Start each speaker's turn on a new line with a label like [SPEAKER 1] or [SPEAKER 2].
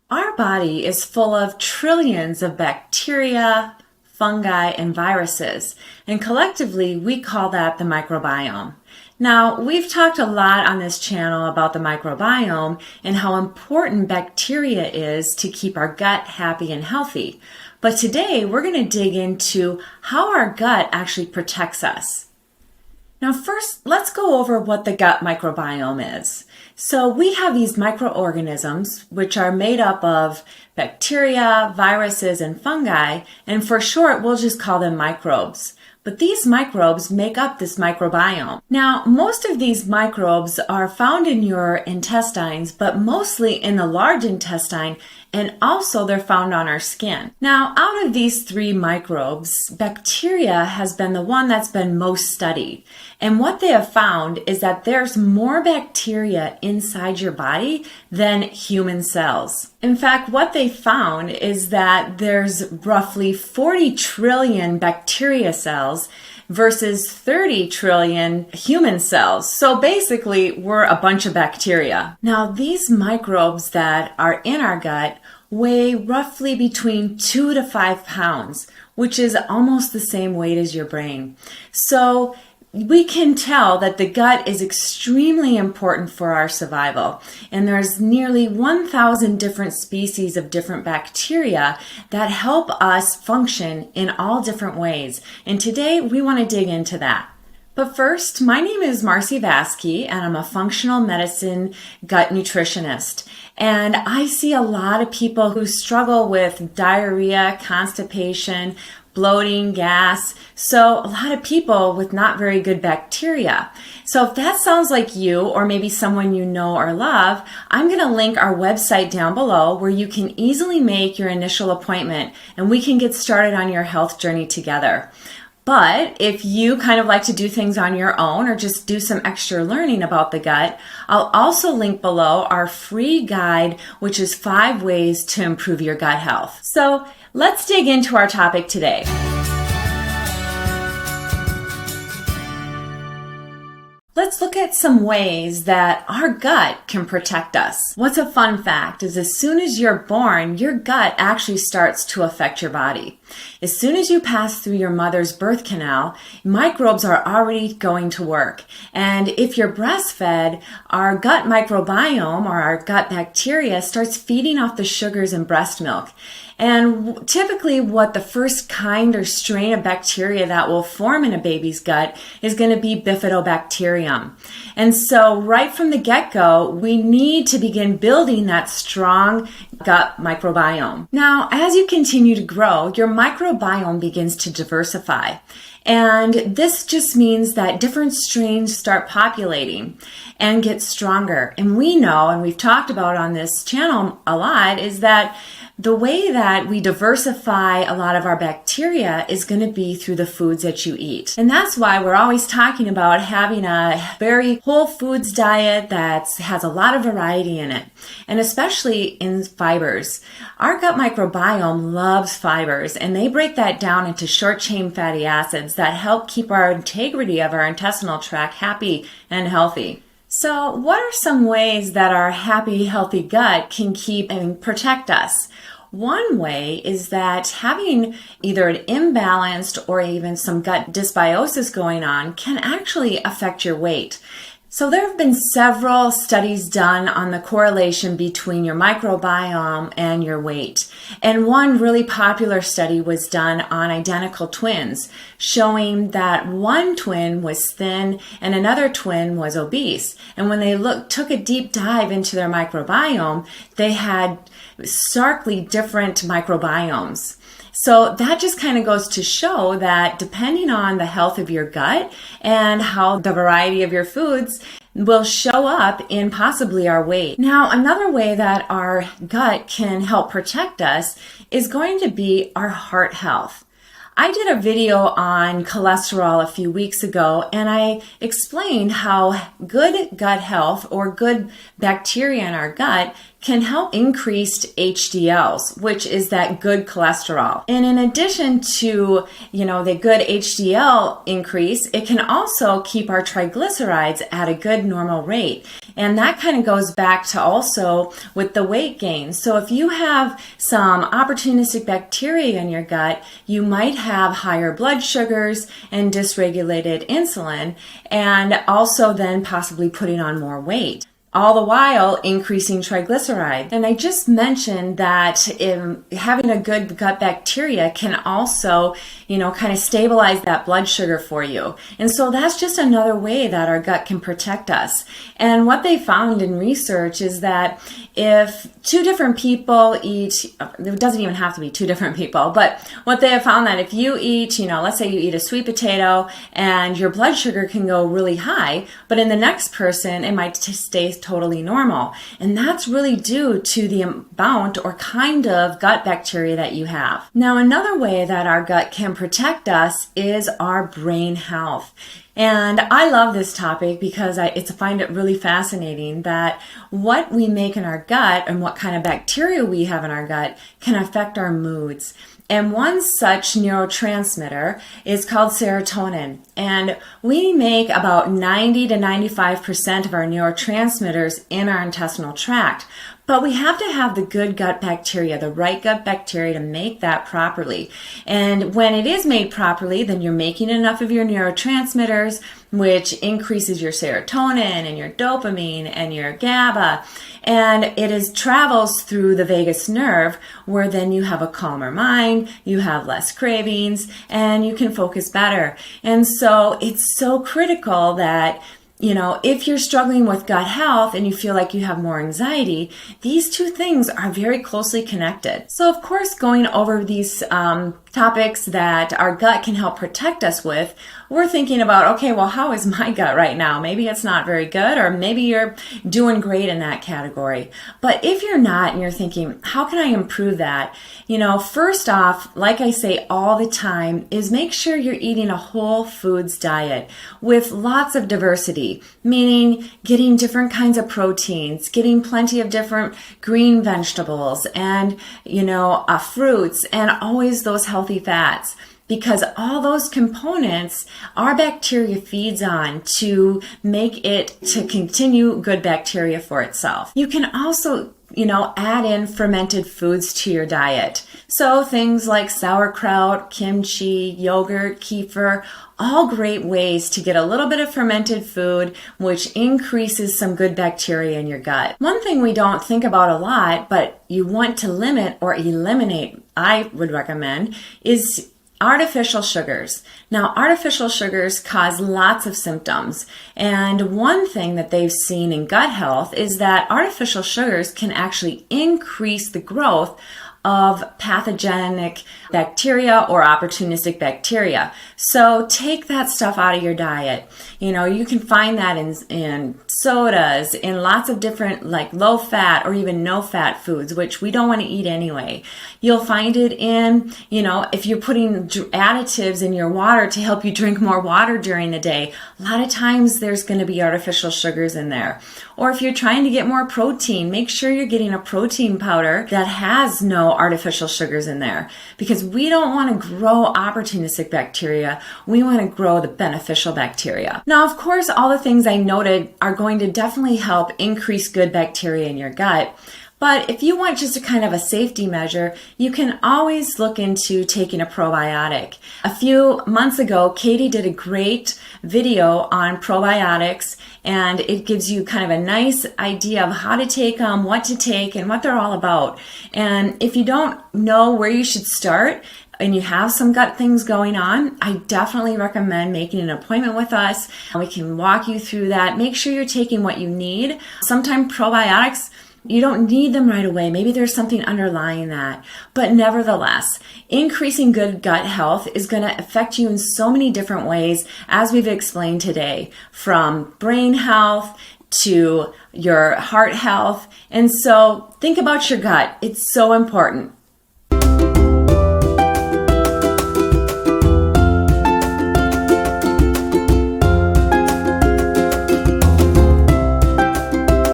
[SPEAKER 1] Our body is full of trillions of bacteria, fungi, and viruses, and collectively we call that the microbiome. Now, we've talked a lot on this channel about the microbiome and how important bacteria is to keep our gut happy and healthy. But today we're going to dig into how our gut actually protects us. Now first, let's go over what the gut microbiome is. So we have these microorganisms which are made up of bacteria, viruses, and fungi, and for short we'll just call them microbes. But these microbes make up this microbiome. Now, most of these microbes are found in your intestines, but mostly in the large intestine, and also they're found on our skin. Now, out of these three microbes, bacteria has been the one that's been most studied. And what they have found is that there's more bacteria inside your body than human cells. In fact, what they found is that there's roughly 40 trillion bacteria cells versus 30 trillion human cells. So basically, we're a bunch of bacteria. Now, these microbes that are in our gut weigh roughly between 2 to 5 pounds, which is almost the same weight as your brain. So we can tell that the gut is extremely important for our survival, and there's nearly 1,000 different species of different bacteria that help us function in all different ways, and today we want to dig into that. But first, my name is Marcy Vasky, and I'm a functional medicine gut nutritionist. And I see a lot of people who struggle with diarrhea, constipation, bloating, gas. So a lot of people with not very good bacteria. So if that sounds like you or maybe someone you know or love, I'm going to link our website down below where you can easily make your initial appointment and we can get started on your health journey together. But if you kind of like to do things on your own or just do some extra learning about the gut, I'll also link below our free guide, which is 5 ways to improve your gut health. So let's dig into our topic today. Let's look at some ways that our gut can protect us. What's a fun fact is as soon as you're born, your gut actually starts to affect your body. As soon as you pass through your mother's birth canal, microbes are already going to work. And if you're breastfed, our gut microbiome or our gut bacteria starts feeding off the sugars in breast milk. And typically what the first kind or strain of bacteria that will form in a baby's gut is going to be bifidobacterium. And so right from the get-go, we need to begin building that strong gut microbiome. Now, as you continue to grow, your microbiome begins to diversify. And this just means that different strains start populating and get stronger. And we know, and we've talked about on this channel a lot, is that the way that we diversify a lot of our bacteria is going to be through the foods that you eat. And that's why we're always talking about having a very whole foods diet that has a lot of variety in it, and especially in fibers. Our gut microbiome loves fibers, and they break that down into short-chain fatty acids that help keep our integrity of our intestinal tract happy and healthy. So what are some ways that our happy, healthy gut can keep and protect us? One way is that having either an imbalanced or even some gut dysbiosis going on can actually affect your weight. So there have been several studies done on the correlation between your microbiome and your weight. And one really popular study was done on identical twins, showing that one twin was thin and another twin was obese. And when they took a deep dive into their microbiome, they had starkly different microbiomes. So that just kind of goes to show that depending on the health of your gut and how the variety of your foods will show up in possibly our weight. Now, another way that our gut can help protect us is going to be our heart health. I did a video on cholesterol a few weeks ago, and I explained how good gut health or good bacteria in our gut can help increase HDLs, which is that good cholesterol. And in addition to, the good HDL increase, it can also keep our triglycerides at a good normal rate. And that kind of goes back to also with the weight gain. So if you have some opportunistic bacteria in your gut, you might have higher blood sugars and dysregulated insulin, and also then possibly putting on more weight, all the while increasing triglyceride. And I just mentioned that having a good gut bacteria can also, kind of stabilize that blood sugar for you. And so that's just another way that our gut can protect us. And what they found in research is that if two different people eat, it doesn't even have to be two different people, but what they have found that if you eat, let's say you eat a sweet potato and your blood sugar can go really high, but in the next person, it might stay totally normal. And that's really due to the amount or kind of gut bacteria that you have. Now, another way that our gut can protect us is our brain health. And I love this topic because I find it really fascinating that what we make in our gut and what kind of bacteria we have in our gut can affect our moods. And one such neurotransmitter is called serotonin. And we make about 90 to 95% of our neurotransmitters in our intestinal tract. But we have to have the good gut bacteria, the right gut bacteria to make that properly. And when it is made properly, then you're making enough of your neurotransmitters, which increases your serotonin and your dopamine and your GABA. And it travels through the vagus nerve, where then you have a calmer mind, you have less cravings, and you can focus better. And so it's so critical that if you're struggling with gut health and you feel like you have more anxiety, these two things are very closely connected. So of course, going over these topics that our gut can help protect us with, we're thinking about, okay, well, how is my gut right now? Maybe it's not very good, or maybe you're doing great in that category. But if you're not and you're thinking, how can I improve that? First off, like I say all the time, is make sure you're eating a whole foods diet with lots of diversity, meaning getting different kinds of proteins, getting plenty of different green vegetables and, fruits, and always those healthy fats. Because all those components our bacteria feeds on to make it to continue good bacteria for itself. You can also add in fermented foods to your diet. So things like sauerkraut, kimchi, yogurt, kefir, all great ways to get a little bit of fermented food, which increases some good bacteria in your gut. One thing we don't think about a lot, but you want to limit or eliminate, I would recommend, is artificial sugars. Now, artificial sugars cause lots of symptoms. And one thing that they've seen in gut health is that artificial sugars can actually increase the growth of pathogenic bacteria or opportunistic bacteria. So take that stuff out of your diet. You can find that in sodas, in lots of different like low fat or even no fat foods, which we don't want to eat anyway. You'll find it in, if you're putting additives in your water to help you drink more water during the day, a lot of times there's going to be artificial sugars in there. Or if you're trying to get more protein, make sure you're getting a protein powder that has no artificial sugars in there, because we don't want to grow opportunistic bacteria. We want to grow the beneficial bacteria. Now, of course, all the things I noted are going to definitely help increase good bacteria in your gut. But if you want just a kind of a safety measure, you can always look into taking a probiotic. A few months ago, Katie did a great video on probiotics, and it gives you kind of a nice idea of how to take them, what to take, and what they're all about. And if you don't know where you should start, and you have some gut things going on, I definitely recommend making an appointment with us. We can walk you through that. Make sure you're taking what you need. Sometimes probiotics, you don't need them right away. Maybe there's something underlying that. But nevertheless, increasing good gut health is going to affect you in so many different ways, as we've explained today, from brain health to your heart health. And so think about your gut. It's so important.